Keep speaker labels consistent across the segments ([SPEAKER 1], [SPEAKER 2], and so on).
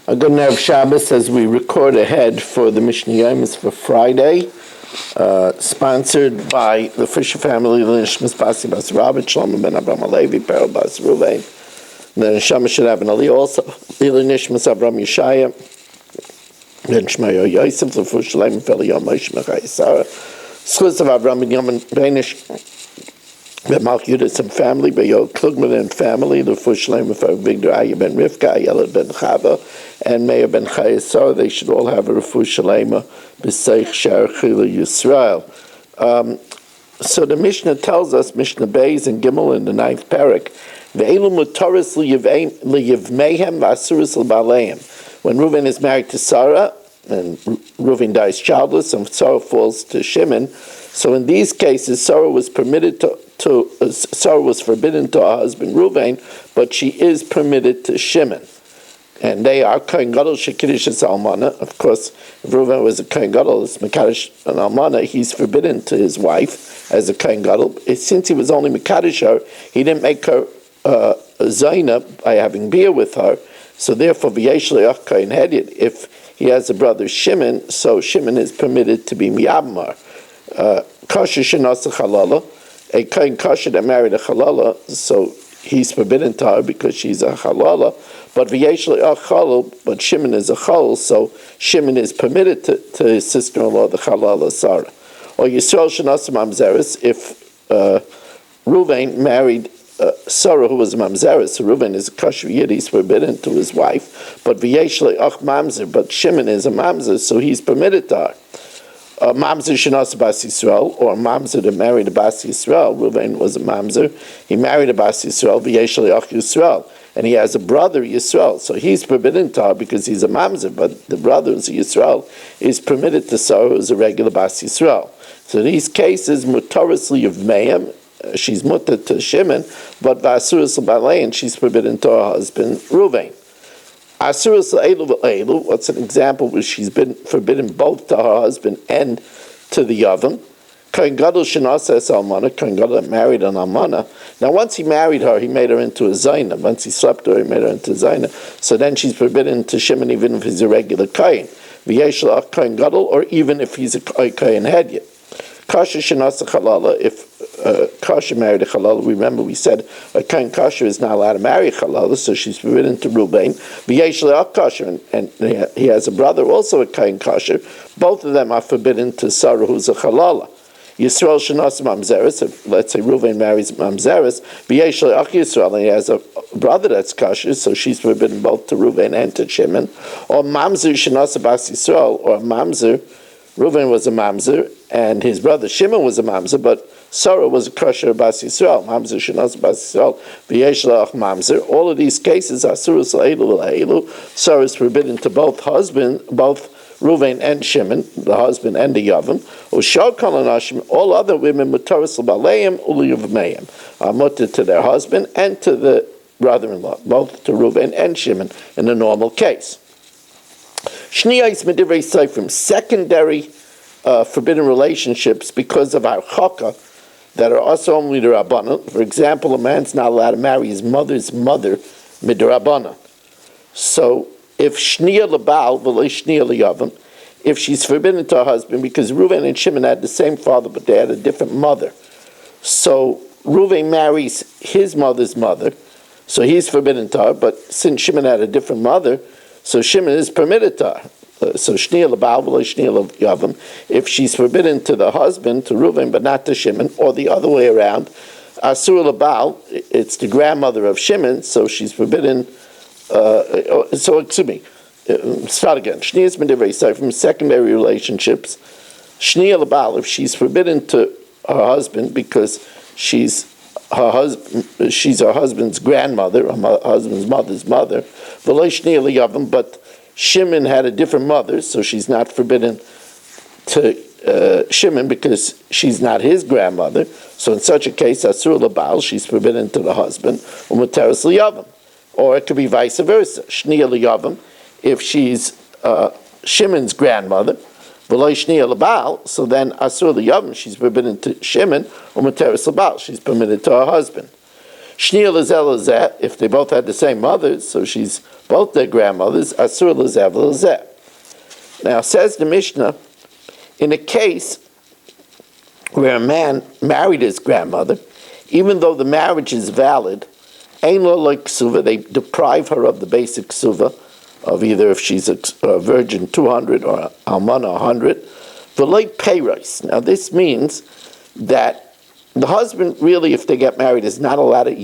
[SPEAKER 1] A good Erev Shabbos as we record ahead for the Mishna Yomis for Friday, sponsored by the Fisher family, the Nishmas Basi Bas Rabbi, Shlomo ben Abraham Alevi, Perel Bas Ruvain. The Neshama should have an Ali also, Lila Nishmas Abraham Yeshaya, then Shmayo Yosef, the Fush Shalem, Feli Yomish, Mechai Sarah, Schuz of Abraham and Yoman Benish, the Malk Yudis and family, Bayo Klugman and family, the Fushleim of Victor Ayah ben Rivka, Ayala ben Chava, and Meir ben Chayesar. They should all have a Fushleima B'Seich Shar Chila Yisrael. So the Mishnah tells us, Mishnah Beis and Gimel in the 9th parak, Ve'elu Mutaris Liyivmehem V'Asuris L'Baleim. When Reuven is married to Sarah, and Reuven dies childless, and Sarah falls to Shimon, so in these cases, Sarah was forbidden to her husband Reuven, but she is permitted to Shimon. And they are Kohen Gadol Shekiddush Almana. Of course, if Reuven was a Kohen Gadol, it's Mekadosh and Almana, he's forbidden to his wife as a Kohen Gadol. Since he was only Mekadosh her, he didn't make her Zaina by having beer with her. So therefore, V'yesh Le'ach Kohen Hedyot, if he has a brother Shimon, so Shimon is permitted to be Miyabmar. Kosher Shenasa Chalala, a Kohen Kosher that married a Chalala, so he's forbidden to her because she's a Chalala, but V'yesh Le'ach Chalal, but Shimon is a Chal, so Shimon is permitted to his sister-in-law, the Chalala Sarah. Or Yisrael Shenasa Mamzeres, if Reuven married Sarah, who was a mamzeres, so Reuven is a kosher yid, he's forbidden to his wife, but V'yesh Le'ach Mamzer, but Shimon is a mamzer, so he's permitted to her. Mamzer Shenas Bas Yisrael, or Mamzer that married a Bas Yisrael. Reuven was a Mamzer. He married a Bas Yisrael, V'yesh Le'ach Yisrael, and he has a brother Yisrael, so he's forbidden to her because he's a Mamzer, but the brother who's a Yisrael is permitted to Sarah, who's a regular Bas Yisrael. So these cases, Mutaris Liyivmehem, she's mutter to Shimon, but V'asuris L'Balein, she's forbidden to her husband Reuven. Asuris L'Elu V'Elu, what's an example where she's been forbidden both to her husband and to the Yavam? Kohen Gadol Shenasa Es Almana, Kohen Gadol that married an Almana. Now once he married her, he made her into a Zaina. Once he slept with her, he made her into a Zaina. So then she's forbidden to Shimon even if he's a regular Kohen. V'yesh Le'ach Kohen Gadol, or even if he's a Kohen Hedyot. Kasher Shenasa Chalala, if Kasher married a Chalala, remember we said a Kohen Kasher is not allowed to marry a Chalala, so she's forbidden to Reuben. V'yesh Le'ach Kasher, and he has a brother also a Kohen Kasher. Both of them are forbidden to Sarah, who's a Chalala. Yisrael Shenasa Mamzeres, if let's say Reuven marries Mamzeres, V'yesh Le'ach Yisrael, and he has a brother that's Kasher, so she's forbidden both to Reuven and to Shimon. Or Mamzer Shenasa Bas Yisrael, or Mamzer, Reuven was a Mamzer, and his brother Shimon was a Mamzer, but Sarah was a kosher Bas Yisrael. Mamzer Shenas Bas Yisrael, V'yesh Le'ach Mamzer. All of these cases are Asurus L'Elu L'Elu. Sarah is forbidden to both Reuven and Shimon, the husband and the Yavam. Ushar Kol Anashim, all other women, Mutaris L'Baleim U'Liyuvmeim, are mutter to their husband and to the brother-in-law, both to Reuven and Shimon in a normal case. Shniyais Medivrei Seifrim, secondary forbidden relationships because of our chaka that are also only the Rabbana. For example, a man's not allowed to marry his mother's mother midrabbana. So if Shniya Labal v'lo Shniya Liyavam, if she's forbidden to her husband, because Reuven and Shimon had the same father but they had a different mother. So Reuven marries his mother's mother, so he's forbidden to her, but since Shimon had a different mother, so Shimon is permitted to her. So Shniya L'Baal v'lo Shniya L'Yavam, if she's forbidden to the husband, to Reuven, but not to Shimon, or the other way around, Asur L'Baal, it's the grandmother of Shimon, so she's forbidden, start again. Shniya's Medivrei Seifrim, secondary relationships. Shniya L'Baal, if she's forbidden to her husband because she's her husband's grandmother, her husband's mother's mother, v'lo Shniya L'Yavam, but Shimon had a different mother, so she's not forbidden to Shimon because she's not his grandmother. So in such a case, Asur L'Baal, she's forbidden to the husband, U'Muteres L'Yavam. Or it could be vice versa. Shniya L'Yavam, if she's Shimon's grandmother, v'lo Shniya L'Baal, so then Asur L'Yavam, she's forbidden to Shimon, U'Muteres L'Baal, she's permitted to her husband. Shniel Lazel Lazeh, if they both had the same mothers, so she's both their grandmothers, Asur Lazev Lazeh. Now, says the Mishnah, in a case where a man married his grandmother, even though the marriage is valid, Ein lo like ksuva, they deprive her of the basic ksuva, of either if she's a virgin 200 or almana 100, v'loi peiros. Now this means that the husband really, if they get married, is not allowed to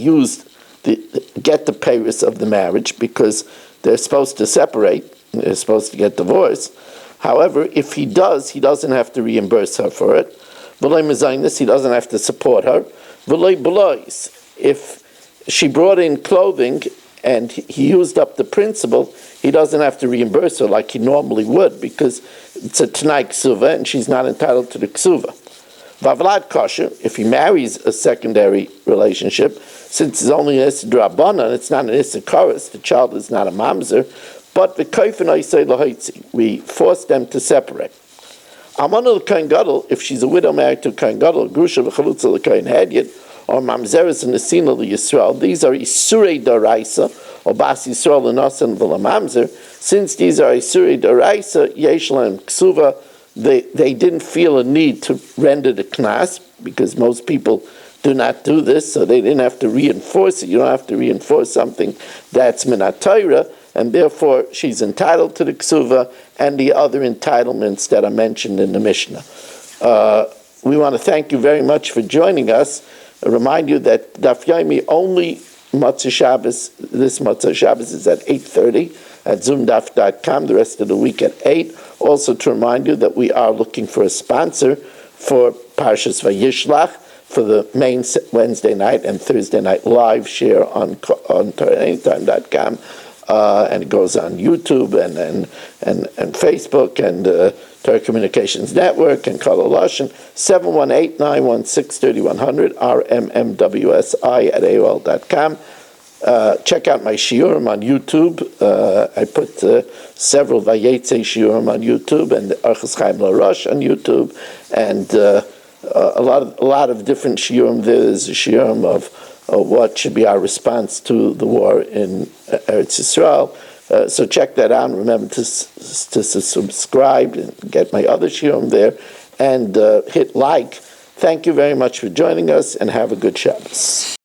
[SPEAKER 1] get the peiros of the marriage because they're supposed to separate, they're supposed to get divorced. However, if he does, he doesn't have to reimburse her for it. V'loi mezainis, he doesn't have to support her. V'loi belois, if she brought in clothing and he used up the principal, he doesn't have to reimburse her like he normally would because it's a Tanai Ksuva and she's not entitled to the Ksuva. Vavlad Kosher, if he marries a secondary relationship, since it's only an Issa Drabbanan, it's not an Issa Koros, the child is not a Mamzer, but we force them to separate. Almana l'Kohen Gadol, if she's a widow married to a Kohen Gadol, Grusha v'Chalutza l'Kohen Hedyot, or Mamzeres and Nesina Yisrael, these are Isurei Daraisa, or Bas Yisrael and Nasan V'Lamamzer. Since these are Isurei Daraisa, Yeshla and Ksuva, they didn't feel a need to render the Knas, because most people do not do this, so they didn't have to reinforce it. You don't have to reinforce something that's Minat Torah, and therefore she's entitled to the Ksuva and the other entitlements that are mentioned in the Mishnah. We want to thank you very much for joining us. I remind you that Daf Yomi only Matzah Shabbos, this Matzah Shabbos is at 8:30 at zoomdaf.com, the rest of the week at 8. Also to remind you that we are looking for a sponsor for Parshas Vayishlach for the main Wednesday night and Thursday night live share on TorahAnytime.com. And it goes on YouTube and Facebook and Torah Communications Network and Kol Lashon, 718-916-3100, rmmwsi@aol.com. Check out my shiurim on YouTube. I put several Vayetze shiurim on YouTube and Archas Chaim LaRosh on YouTube, and a lot of different shiurim. There's a shiurim of what should be our response to the war in Eretz Yisrael. So check that out. Remember to subscribe and get my other shiurim there, and hit like. Thank you very much for joining us, and have a good Shabbos.